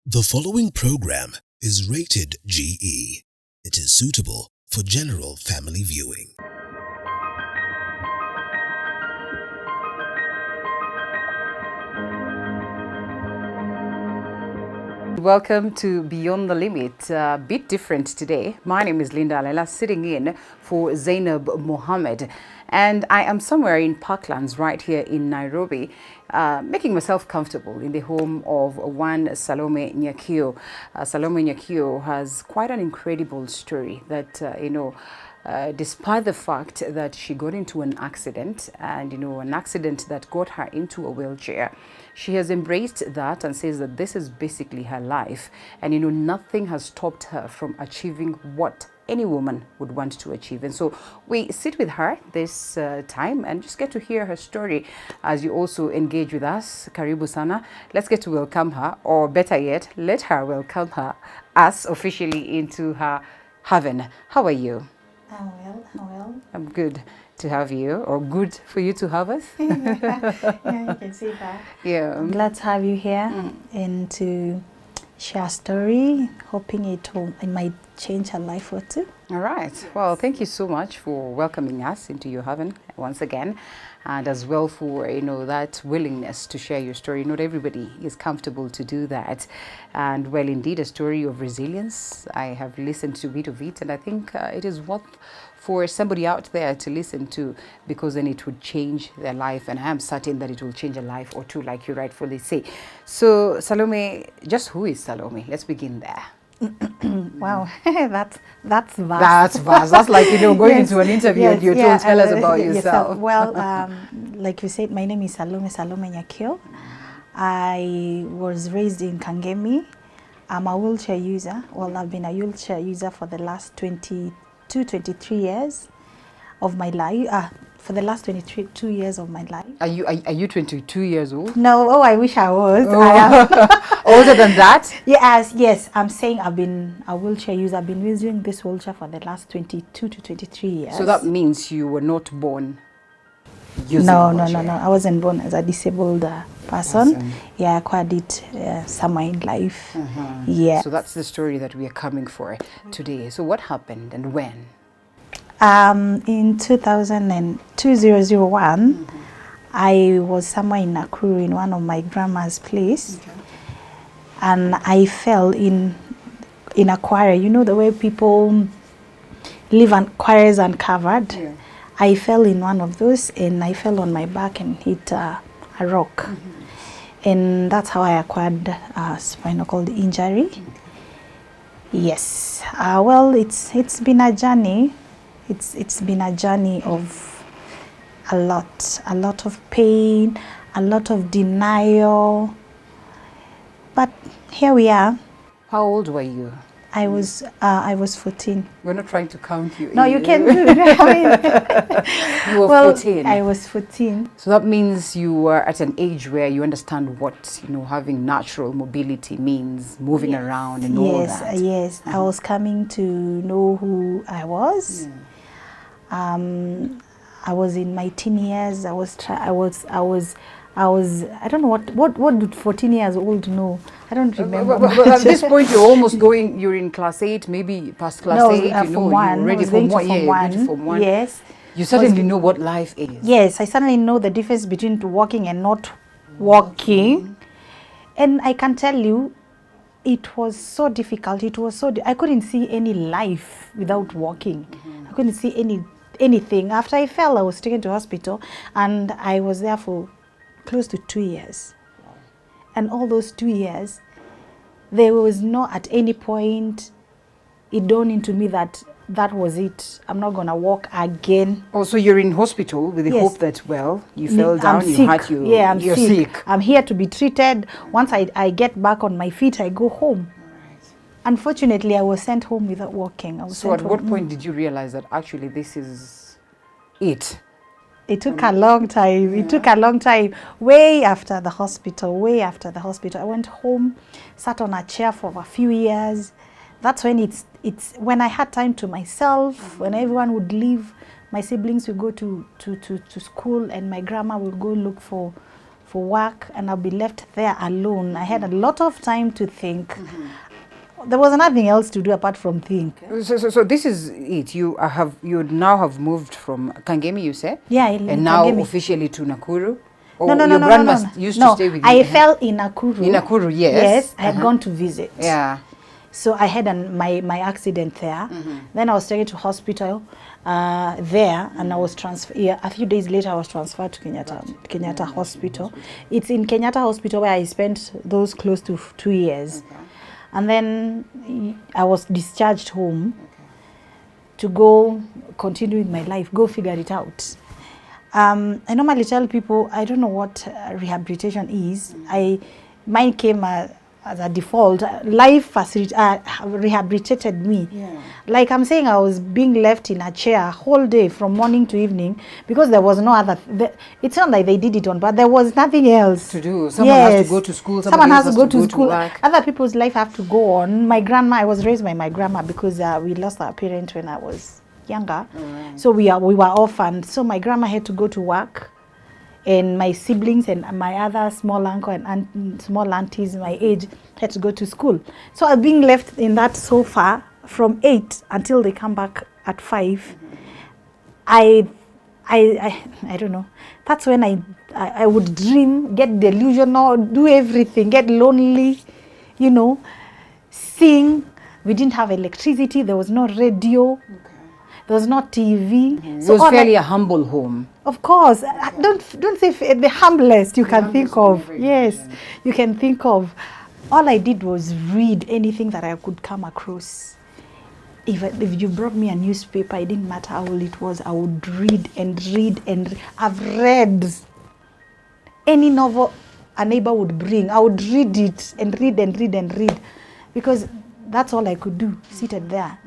The following program is rated GE. It is suitable for general family viewing. Welcome to Beyond the Limit. A bit different today. My name is Linda Alela, sitting in for Zainab Mohammed. And I am somewhere in Parklands right here in Nairobi, making myself comfortable in the home of one Salome Nyakio. Salome Nyakio has quite an incredible story that, despite the fact that she got into an accident and, an accident that got her into a wheelchair, she has embraced that and says that this is basically her life. And, nothing has stopped her from achieving what any woman would want to achieve. And so we sit with her this time and just get to hear her story as you also engage with us. Karibu sana. Let's get to welcome her, or better yet, let her welcome us officially into her heaven. How are you? I'm well. I'm good to have you, or good for you to have us. Yeah, you can see that. Yeah. I'm glad to have you here and to share a story, hoping it might change her life or two. All right. Well, thank you so much for welcoming us into your heaven once again, and as well for that willingness to share your story. Not everybody is comfortable to do that, and well, indeed, a story of resilience. I have listened to a bit of it, and I think it is worth for somebody out there to listen to, because then it would change their life, and I am certain that it will change a life or two, like you rightfully say. So, Salome, just who is Salome? Let's begin there. Wow, that's vast. That's vast. That's like going into an interview and you're told, tell us about yourself. Well, like you said, my name is Salome Nyakio. I was raised in Kangemi. I'm a wheelchair user. Well, I've been a wheelchair user for the last 23 years of my life. For the last 2 years of my life. Are you 22 years old? No, I wish I was. Oh. I am older than that? Yes. I'm saying I've been a wheelchair user. I've been using this wheelchair for the last 22 to 23 years. So that means you were not born using No. wheelchair. I wasn't born as a disabled person. Yeah, I acquired it somewhere in life. Yeah. So that's the story that we are coming for today. So what happened and when? In 2001, I was somewhere in Nakuru in one of my grandma's place, and I fell in a quarry. You know the way people live in quarries uncovered? Yeah. I fell in one of those, and I fell on my back and hit a rock. And that's how I acquired a spinal cord injury. Yes. Well, it's been a journey. It's been a journey of a lot of pain, a lot of denial, but here we are. How old were you? I was 14. We're not trying to count you. No, you can do it. You were 14. I was 14. So that means you were at an age where you understand what having natural mobility means, moving around and all that. Yes. I was coming to know who I was. I was in my teen years. I don't know what did 14 years old know. I don't remember. But at this point, you're in class 8, maybe past class 8. Form 1. You're ready for Form 1. Yes. You suddenly know what life is. Yes, I suddenly know the difference between walking and not walking. And I can tell you, it was so difficult. I couldn't see any life without walking. I couldn't see anything. After I fell, I was taken to hospital, and I was there for close to 2 years. And all those 2 years, there was not at any point it dawned into me that was it. I'm not going to walk again. Oh, so you're in hospital with the hope that, you fell down, I'm you're sick. I'm here to be treated. Once I get back on my feet, I go home. Right. Unfortunately, I was sent home without walking. So at what point did you realize that actually this is it? It took a long time. Yeah. It took a long time. Way after the hospital. I went home, sat on a chair for a few years. That's when it's when I had time to myself, when everyone would leave, my siblings would go to school, and my grandma would go look for for work, and I'll be left there alone. I had a lot of time to think. There was nothing else to do apart from think. So this is it. You now have moved from Kangemi, you said? Yeah, and now Kangemi. Officially to Nakuru? Or No, your grandma used to stay with you? I fell in Nakuru. In Nakuru, yes. Yes, I had gone to visit. Yeah. So I had my accident there. Then I was taken to hospital there, and I was transferred. Yeah, a few days later, I was transferred to Kenyatta Hospital. It's in Kenyatta Hospital where I spent those close to 2 years. Okay. And then I was discharged home to go continue with my life, go figure it out. I normally tell people, I don't know what rehabilitation is. Mine came as a default. Life rehabilitated me. Yeah. Like I'm saying, I was being left in a chair whole day from morning to evening because there was no other. It's not like they did it on, but there was nothing else to do. Someone has to go to school. Someone has to go to school. Work. Other people's life have to go on. My grandma, I was raised by my grandma because we lost our parent when I was younger. Right. So we were orphaned. So my grandma had to go to work, and my siblings and my other small uncle and small aunties my age had to go to school. So I was being left in that sofa from 8 until they come back at 5. I don't know. That's when I would dream, get delusional, do everything, get lonely, sing. We didn't have electricity. There was no radio. Okay. There was no TV. So it was fairly a humble home. Of course. Don't say the humblest you can think of. Yes, you can think of. All I did was read anything that I could come across. If you brought me a newspaper, it didn't matter how old it was, I would read and read and I've read any novel a neighbor would bring. I would read it and read and read and read because that's all I could do, seated there.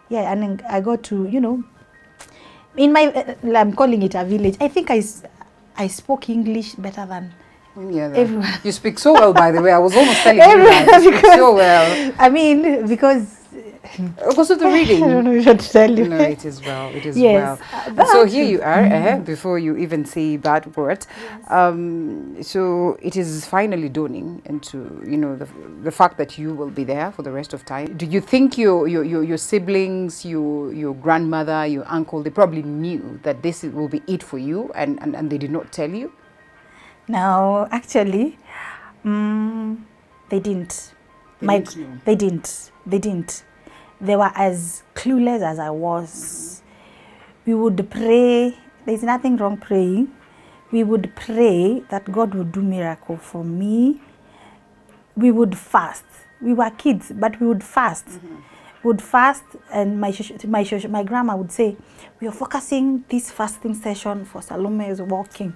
Yeah, and then I got to, in my, I'm calling it a village. I think I spoke English better than everyone. You speak so well, by the way. I was almost telling you that. You speak so well. I mean, because of the reading. I don't know what to tell you. No, it is well. It is yes. well. So here you are, before you even say bad words. Yes. So it is finally dawning into, the fact that you will be there for the rest of time. Do you think your siblings, your grandmother, your uncle, they probably knew that this will be it for you and they did not tell you? No, actually, they didn't. They didn't. They were as clueless as I was. We would pray. There's nothing wrong praying. We would pray that God would do miracle for me. We would fast. We were kids, but we would fast. We would fast, and my grandma would say, "We are focusing this fasting session for Salome's walking."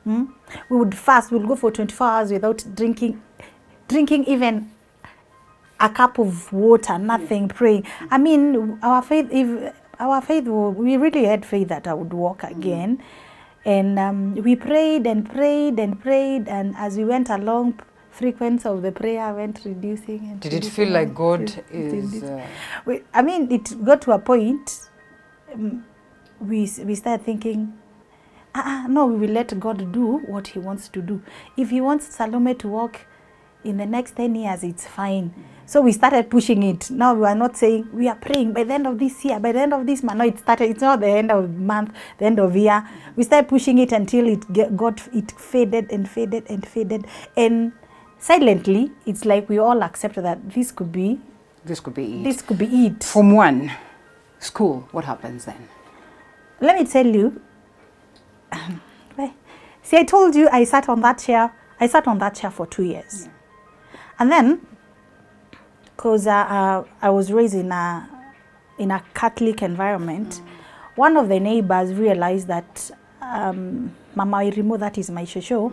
We would fast. We would go for 24 hours without drinking even a cup of water, nothing, praying. I mean, our faith, we really had faith that I would walk again. And we prayed and prayed and prayed. And as we went along, frequency of the prayer went reducing. Did it feel like God is... I mean, it got to a point, we started thinking, no, we will let God do what he wants to do. If he wants Salome to walk in the next 10 years, it's fine. So we started pushing it. Now we are not saying we are praying by the end of this year, by the end of this month. No, it's not the end of the month, the end of the year. We started pushing it until it faded and faded and faded. And silently, it's like we all accepted that this could be it. From one, school, what happens then? Let me tell you. See, I told you I sat on that chair. I sat on that chair for 2 years. Yeah. And then, because I was raised in a Catholic environment, one of the neighbors realized that Mama Irimo, that is my shosho,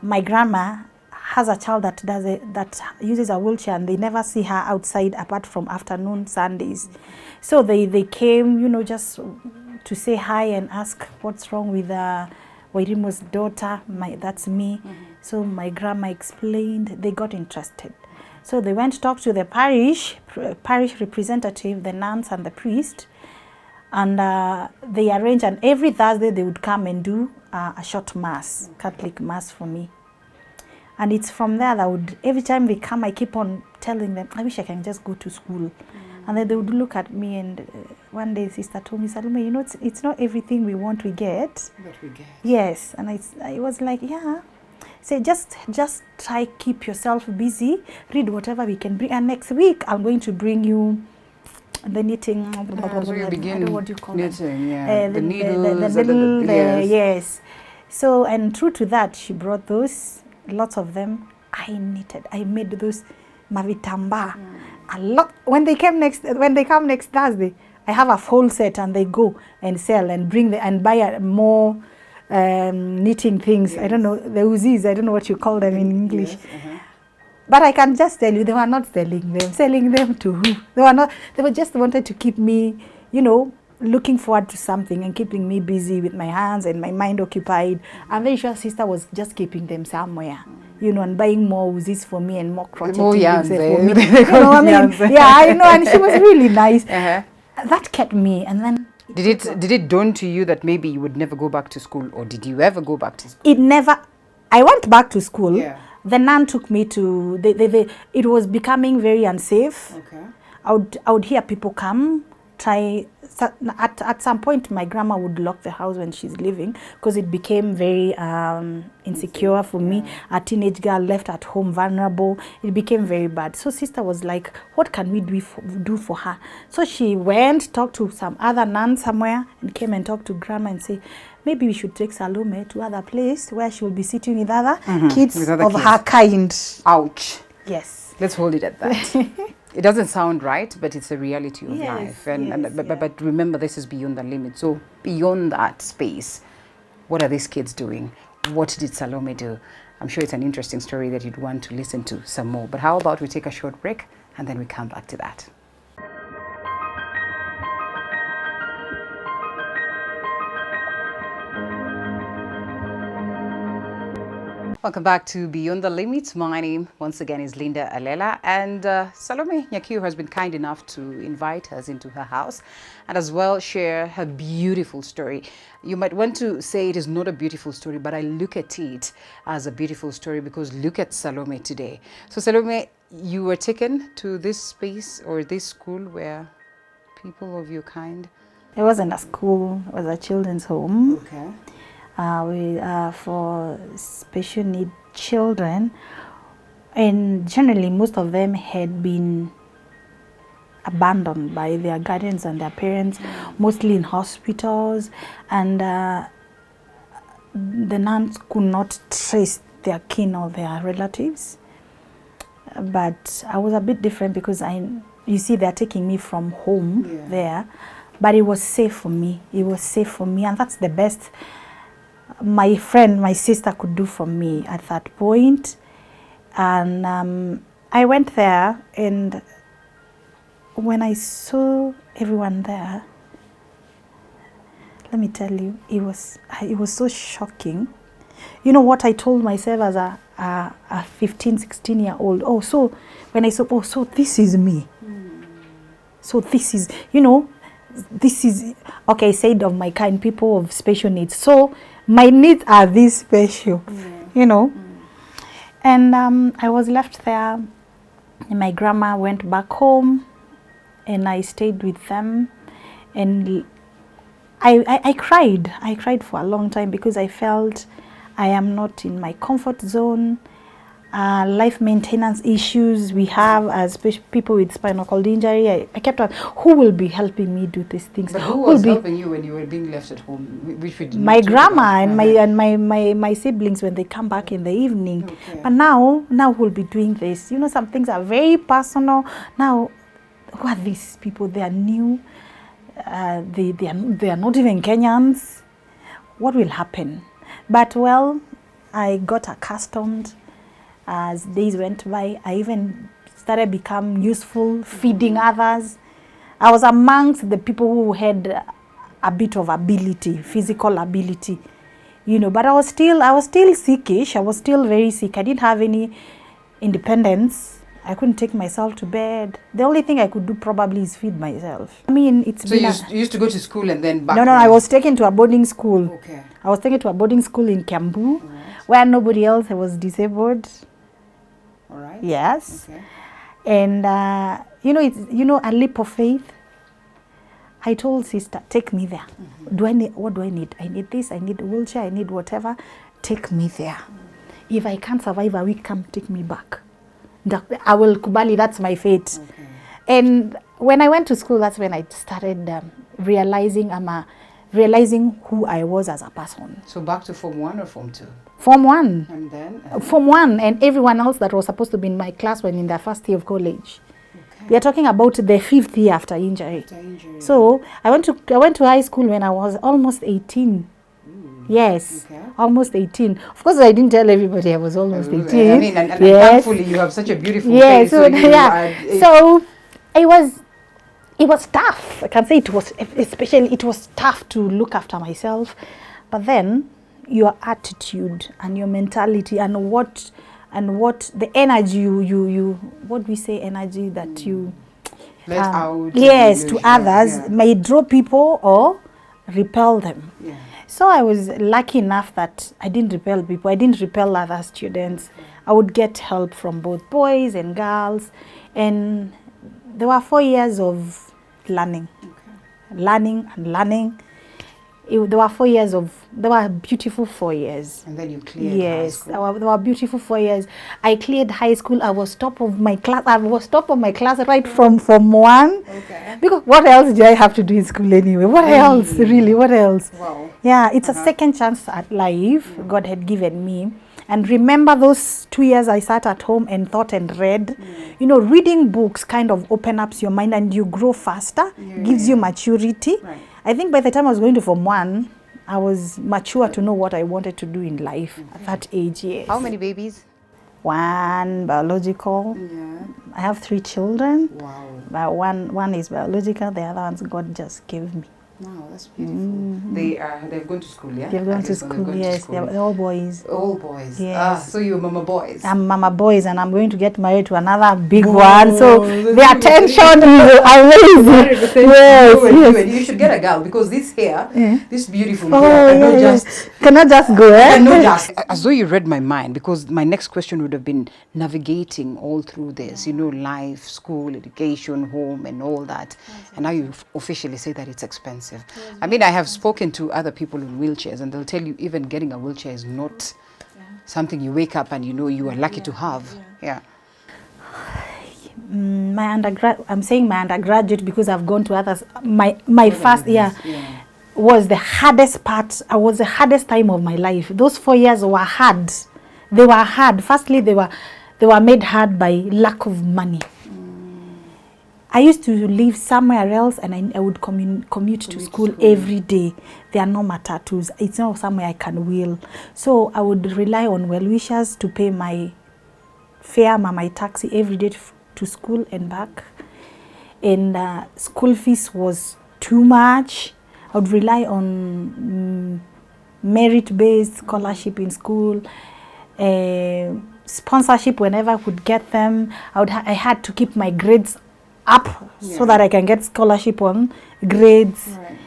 my grandma has a child that uses a wheelchair, and they never see her outside apart from afternoon Sundays. So they came, just to say hi and ask what's wrong with Wairimo's daughter. That's me. So my grandma explained. They got interested. So they went to talk to the parish representative, the nuns and the priest, and they arranged, and every Thursday they would come and do a short mass, Catholic mass for me. And it's from there that every time they come, I keep on telling them, I wish I can just go to school. And then they would look at me, and one day sister told me, Salome, you know, it's not everything we want we get. But we get. Yes, and I was like, yeah. Say, just try, keep yourself busy, read whatever we can bring. And next week, I'm going to bring you the knitting. So you begin I don't know what you call knitting, yeah. the needles. yes. Yes. So, and true to that, she brought those, lots of them. I knitted. I made those mavitamba. A lot. When they come next Thursday, I have a whole set, and they go and sell and bring and buy more knitting things. Yes. I don't know, the uzis, I don't know what you call them in English. Yes. But I can just tell you, they were not selling them to who? They were just wanted to keep me, you know, looking forward to something and keeping me busy with my hands and my mind occupied. I'm very sure sister was just keeping them somewhere, you know, and buying more uzis for me and more crochet for me. You know, I mean, yeah, I know, and she was really nice. That kept me. And then did it dawn to you that maybe you would never go back to school, or did you ever go back to school? It never. I went back to school. Yeah. The nun took me to. It was becoming very unsafe. Okay. I would hear people come. At some point, my grandma would lock the house when she's leaving, because it became very insecure for me. A teenage girl left at home vulnerable. It became very bad. So sister was like, what can we do for her? So she went, talked to some other nun somewhere, and came and talked to grandma and say, maybe we should take Salome to other place where she will be sitting with other kids with other kids. Her kind. Ouch. Yes. Let's hold it at that. It doesn't sound right, but it's a reality of life. But remember, this is beyond the limit. So beyond that space, what are these kids doing? What did Salome do? I'm sure it's an interesting story that you'd want to listen to some more. But how about we take a short break and then we come back to that. Welcome back to Beyond the Limits. My name, once again, is Linda Alela, and Salome Nyakio has been kind enough to invite us into her house and as well share her beautiful story. You might want to say it is not a beautiful story, but I look at it as a beautiful story because look at Salome today. So Salome, you were taken to this space or this school where people of your kind? It wasn't a school, it was a children's home. Okay. For special need children, and generally most of them had been abandoned by their guardians and their parents, mostly in hospitals, and the nuns could not trace their kin or their relatives. But I was a bit different because you see, they're taking me from home there, but it was safe for me. It was safe for me, and that's the best my sister could do for me at that point. And I went there, and when I saw everyone there, let me tell you, it was so shocking. You know what I told myself as a 15, 16-year-old? Oh, so when I saw, oh, so this is me. So this is, you know, this is, okay, I said of my kind, people of special needs. So my needs are this special, you know. And I was left there, and my grandma went back home, and I stayed with them. And I cried. I cried for a long time because I felt I am not in my comfort zone. Life maintenance issues we have as people with spinal cord injury. I kept on, who will be helping me do these things? But who was helping you when you were being left at home? Which we my grandma and my siblings when they come back in the evening. Okay. But now who will be doing this? You know, some things are very personal. Now, who are these people? They are new. They are not even Kenyans. What will happen? But well, I got accustomed. As days went by, I even started become useful, feeding others. I was amongst the people who had a bit of ability, physical ability, you know. But I was still sickish. I was still very sick. I didn't have any independence. I couldn't take myself to bed. The only thing I could do probably is feed myself. I mean, it's So you used to go to school and then back No, home? I was taken to a boarding school. Okay. I was taken to a boarding school in Kiambu, where nobody else was disabled. All right. Yes. Okay. And, it's, a leap of faith. I told sister, take me there. What do I need? I need this, I need a wheelchair, I need whatever. Take me there. If I can't survive a week, come take me back. I will kubali, that's my fate. Okay. And when I went to school, that's when I started realizing who I was as a person. So back to Form 1 or Form 2? Form 1. And then? Form 1, and everyone else that was supposed to be in my class when in their first year of college. Okay. We are talking about the 5th year after injury. So I went to high school when I was almost 18. Yes, okay. Almost 18. Of course, I didn't tell everybody I was almost 18. I mean, and thankfully you have such a beautiful face. So it was tough. I can say it was tough to look after myself. But then your attitude and your mentality and what the energy what we say energy that you let out. Yes, to others may draw people or repel them. Yeah. So I was lucky enough that I didn't repel people. I didn't repel other students. I would get help from both boys and girls. And there were 4 years of learning. Okay. Learning. There were beautiful 4 years. And then you cleared high school. There were beautiful 4 years. I cleared high school. I was top of my class. I was top of my class right from Form 1. Okay. Because what else do I have to do in school anyway? What else, really? What else? Wow. Yeah, it's a second chance at life God had given me. And remember those 2 years I sat at home and thought and read. Reading books kind of open up your mind and you grow faster, gives you maturity. Right. I think by the time I was going to Form 1, I was mature to know what I wanted to do in life at that age, yes. How many babies? 1 biological. Yeah. I have 3 children. Wow. But one is biological, the other ones God just gave me. Wow, that's beautiful. They've gone to school, yeah? They've gone to school, yes. They're all boys. All boys. Yes. So you're Mama Boys. I'm Mama Boys, and I'm going to get married to another big one. So the attention is amazing. Yes. You should get a girl because this hair, this beautiful hair, cannot just go. Cannot just. As though you read my mind, because my next question would have been navigating all through this, life, school, education, home, and all that. And now you officially say that it's expensive. I mean, I have spoken to other people in wheelchairs and they'll tell you even getting a wheelchair is not something you wake up and you are lucky to have. Yeah. My undergraduate because I've gone to others. My first year was the hardest part. Was the hardest time of my life. Those 4 years were hard. They were hard. Firstly, they were made hard by lack of money. I used to live somewhere else and I would commute to school every day. There are no matatus. It's not somewhere I can wheel. So I would rely on well-wishers to pay my fare, my taxi every day to school and back. And school fees was too much. I would rely on merit-based scholarship in school, sponsorship whenever I could get them. I had to keep my grades up so that I can get scholarship on grades. Right.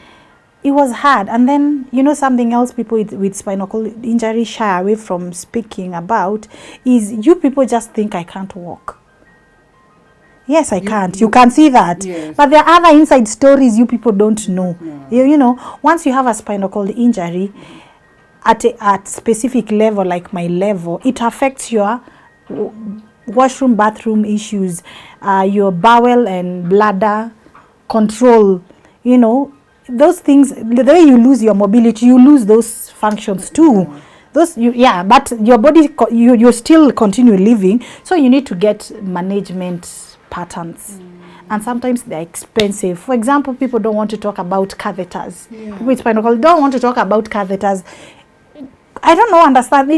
It was hard. And then, something else people with spinal cord injury shy away from speaking about is you people just think I can't walk. Yes, I can't. You can see that. Yes. But there are other inside stories you people don't know. No. Once you have a spinal cord injury at specific level, like my level, it affects your washroom, bathroom issues, your bowel and bladder control, those things. The way you lose your mobility, you lose those functions too. But your body, you still continue living, so you need to get management patterns. And sometimes they're expensive. For example, people don't want to talk about catheters. People with spinal cord don't want to talk about catheters. I don't know, understand.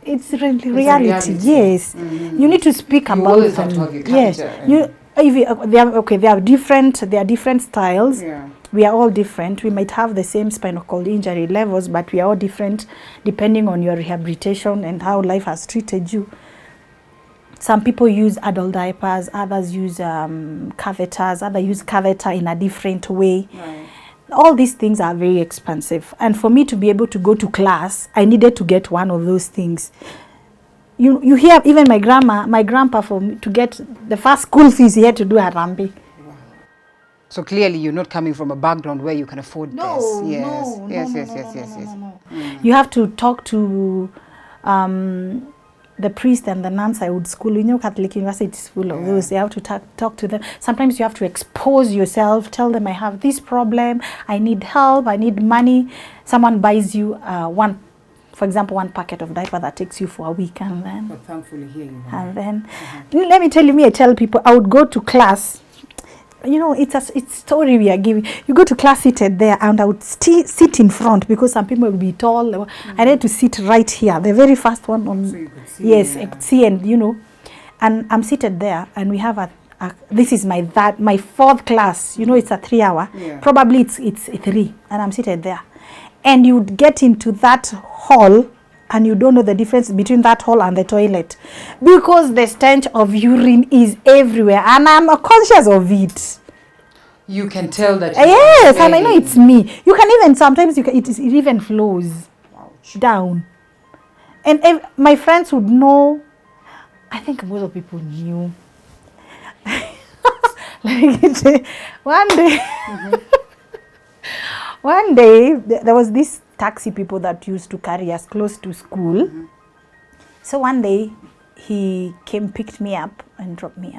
It's reality. Yes. You need to speak about them. Yes. They are different styles. Yeah. We are all different. We might have the same spinal cord injury levels, but we are all different depending on your rehabilitation and how life has treated you. Some people use adult diapers, others use catheters, others use catheter in a different way. Right. All these things are very expensive. And for me to be able to go to class, I needed to get one of those things. You hear even my grandpa, for me to get the first school fees, he had to do a rambi. Wow. So clearly you're not coming from a background where you can afford this. You have to talk to the priest and the nuns I would school. You know, Catholic University is full of those. You have to talk to them. Sometimes you have to expose yourself, tell them I have this problem, I need help, I need money. Someone buys you for example, one packet of diaper that takes you for a week, and then. But thankfully here you are. And then, let me tell you, I tell people I would go to class. You know, it's story we are giving. You go to class seated there, and I would sit in front because some people will be tall. I had to sit right here, the very first one on. So you could see. Yes, I could see, and and I'm seated there, and we have this is my fourth class. You know, it's a 3 hour. Yeah. Probably it's 3, and I'm seated there, and you'd get into that hall. And you don't know the difference between that hall and the toilet because the stench of urine is everywhere, and I'm conscious of it. You can tell that. Yes, and I know it's me. You can even sometimes it even flows down, and my friends would know. I think most of people knew. One day there was this taxi people that used to carry us close to school. So one day he came, picked me up and dropped me.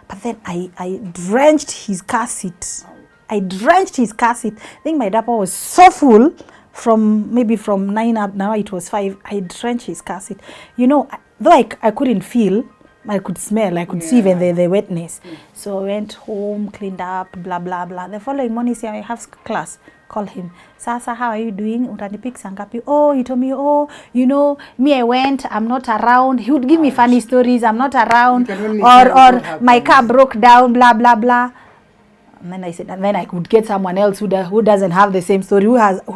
But then I drenched his car seat. I think my diaper was so full from 9 up, now it was 5. I drenched his car seat. You know, though I couldn't feel, I could smell, I could see even the wetness. So I went home, cleaned up, blah, blah, blah. The following morning, I have class. Call him. Sasa, how are you doing? Utanipik sangapi? Oh, he told me, me, I went, I'm not around. He would give me funny stories, I'm not around. Or my car broke down, blah, blah, blah. And then I said, and then I could get someone else who doesn't have the same story, who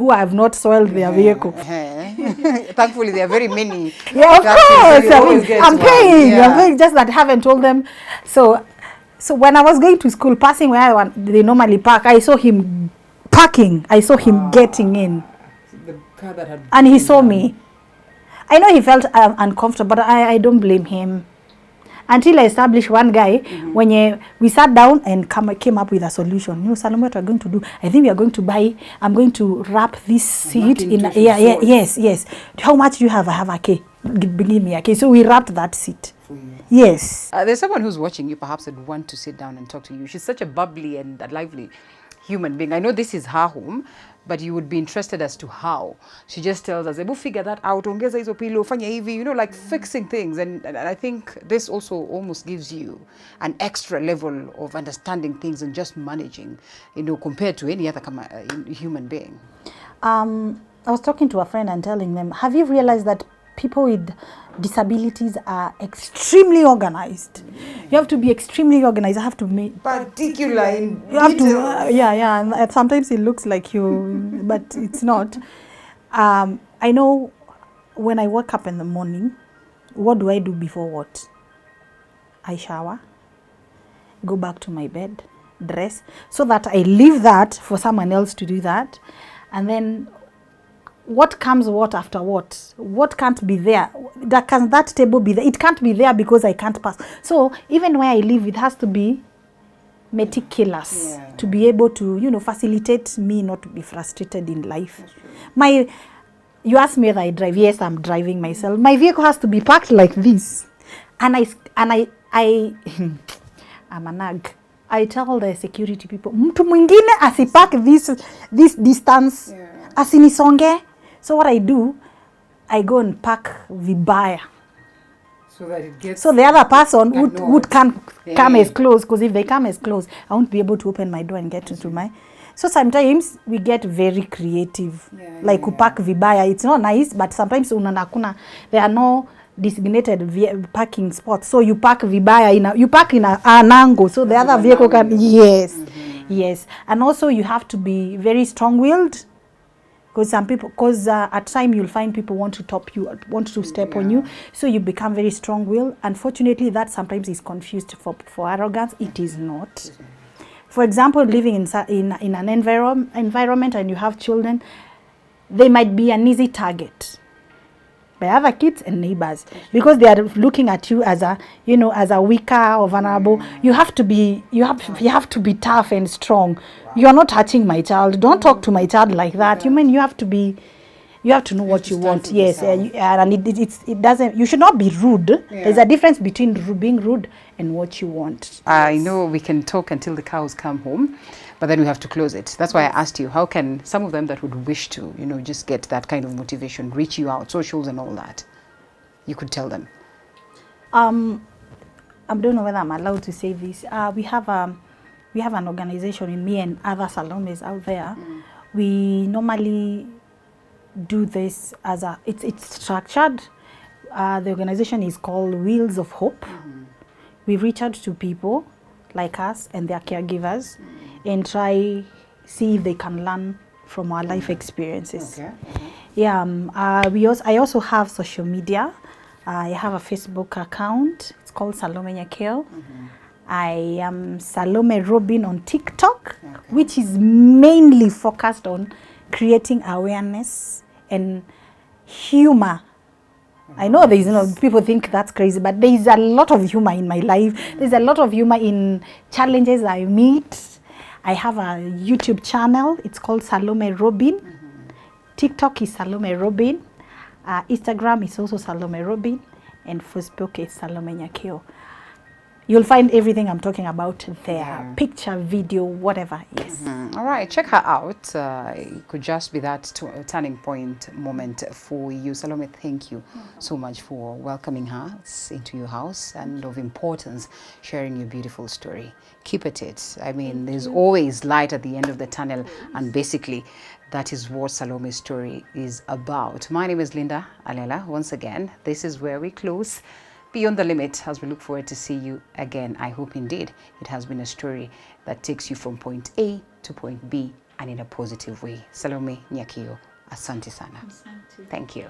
have not soiled their vehicle. Thankfully, there are very many. Yeah, of course. I'm paying, just that I haven't told them. So when I was going to school, passing where they normally park, I saw him parking. I saw him getting in. The car that had and he saw me. I know he felt uncomfortable, but I don't blame him. Until I established one guy, when we sat down and came up with a solution. Salome, what we're going to do? I think we are going to I'm going to wrap this seat in. Yes. How much do you have? I have a K. Give me a K. So we wrapped that seat. Yes. There's someone who's watching you, perhaps would want to sit down and talk to you. She's such a bubbly and lively human being. I know this is her home, but you would be interested as to how. She just tells us, "Ebu figure that out, ongeza hizo pillow, fanya hivi," like fixing things. And I think this also almost gives you an extra level of understanding things and just managing, compared to any other human being. I was talking to a friend and telling them, have you realized that people with disabilities are extremely organized? You have to be extremely organized. I have to make particular in you have to and sometimes it looks like you but it's not. I know when I wake up in the morning, what do I do before what? I shower, go back to my bed, dress, so that I leave that for someone else to do that. And then what comes what after what? What can't be there? Can that table be there? It can't be there because I can't pass. So even where I live, it has to be meticulous to be able to, facilitate me not to be frustrated in life. You ask me whether I drive. Yes, I'm driving myself. My vehicle has to be parked like this. And I I'm a nag. I tell the security people, mtu mwingine asipark this distance, asinisonge. So what I do, I go and park vibaya. So that it gets. So the other person would come as close, because if they come as close, I won't be able to open my door and get into my. So sometimes we get very creative, park vibaya. It's not nice, but sometimes there are no designated parking spots. So you park vibaya you park in an angle, so the other vehicle can. Yes, yes, and also you have to be very strong-willed. Because at time you'll find people want to top you, want to step on you, so you become very strong-willed. Unfortunately, that sometimes is confused for arrogance. It is not. For example, living in an environment and you have children, they might be an easy target by other kids and neighbors because they are looking at you as a, you know, as a weaker or vulnerable. You have to be tough and strong. You are not hurting my child. Don't talk to my child like that. You have to know what you want. Yes, and it doesn't. You should not be rude. There's a difference between being rude and what you want. I know we can talk until the cows come home, but then we have to close it. That's why I asked you, how can some of them that would wish to, you know, just get that kind of motivation, reach you out, socials and all that, you could tell them? I don't know whether I'm allowed to say this. We have an organization in me and other Salomes out there. We normally do this as it's structured. The organization is called Wheels of Hope. We reach out to people like us and their caregivers and see if they can learn from our life experiences. I also have social media. I have a Facebook account. It's called Salome Nyakio. I am Salome Robin on TikTok, which is mainly focused on creating awareness and humor. I know people think that's crazy, but there is a lot of humor in my life. There's a lot of humor in challenges I meet. I have a YouTube channel. It's called Salome Robin. TikTok is Salome Robin. Instagram is also Salome Robin. And Facebook is Salome Nyakio. You'll find everything I'm talking about there. Picture, video, whatever. Yes. All right, check her out. It could just be that turning point moment for you. Salome, thank you so much for welcoming us into your house and of importance, sharing your beautiful story. Keep at it. I mean, there's always light at the end of the tunnel, and basically that is what Salome's story is about. My name is Linda Alela. Once again, this is where we close Beyond the Limit, as we look forward to see you again. I hope indeed it has been a story that takes you from point A to point B and in a positive way. Salome Nyakio, asante sana. Thank you.